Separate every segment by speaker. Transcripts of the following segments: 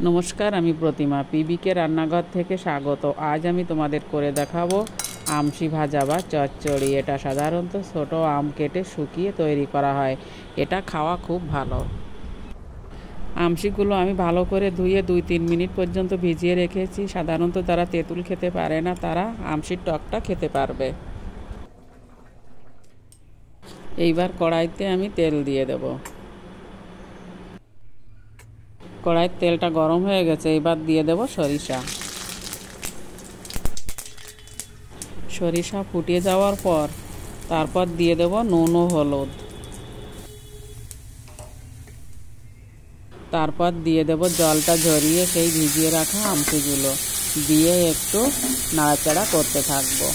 Speaker 1: নমস্কার, আমি প্রতিমা পিবিকে রান্নাঘর থেকে স্বাগত। আজ আমি তোমাদের করে দেখাবো আমশি ভাজা বা চচ্চড়ি। এটা সাধারণত ছোট আম কেটে শুকিয়ে তৈরি করা হয়। এটা খাওয়া খুব ভালো। আমশিগুলো আমি ভালো করে ধুয়ে 2-3 মিনিট পর্যন্ত ভিজিয়ে রেখেছি। সাধারণত যারা তেঁতুল খেতে পারে না তারা আমশির টকটা খেতে পারবে। এইবার কড়াইতে আমি তেল দিয়ে দেবো। কড়াইয়ের তেলটা গরম হয়ে গেছে, এবার দিয়ে দেব সরিষা ফুটিয়ে যাওয়ার পর তারপর দিয়ে দেব নুন ও হলুদ। তারপর দিয়ে দেব জলটা ঝরিয়ে সেই ভিজিয়ে রাখা আমসিগুলো দিয়ে একটু নাড়াচাড়া করতে থাকবো।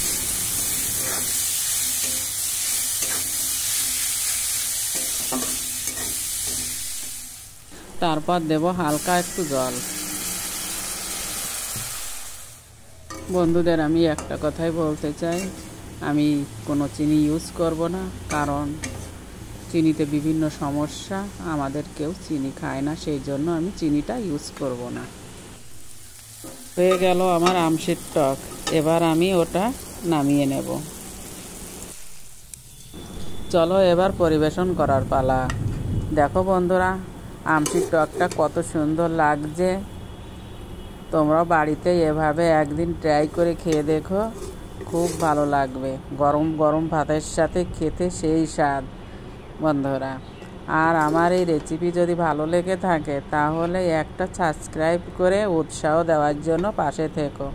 Speaker 1: তারপর দেব হালকা একটু জল। বন্ধুদের আমি একটা কথাই বলতে চাই, আমি কোনো চিনি ইউজ করব না, কারণ চিনিতে বিভিন্ন সমস্যা, আমাদের কেউ চিনি খায় না, সেই জন্য আমি চিনিটা ইউজ করব না। হয়ে গেল আমার আমশির টক, এবার আমি ওটা নামিয়ে নেব। চলো এবার পরিবেশন করার পালা। দেখো বন্ধুরা, আমশির টকটা কত সুন্দর লাগছে। তোমরাও বাড়িতে এভাবে একদিন ট্রাই করে খেয়ে দেখো, খুব ভালো লাগবে। গরম গরম ভাতের সাথে খেতে সেই স্বাদ বন্ধুরা। আর আমার এই রেসিপি যদি ভালো লেগে থাকে তাহলে একটা সাবস্ক্রাইব করে উৎসাহ দেওয়ার জন্য পাশে থেকো।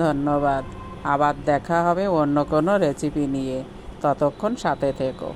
Speaker 1: ধন্যবাদ। আবার দেখা হবে অন্য কোনো রেসিপি নিয়ে, ততক্ষণ সাথে থেকো।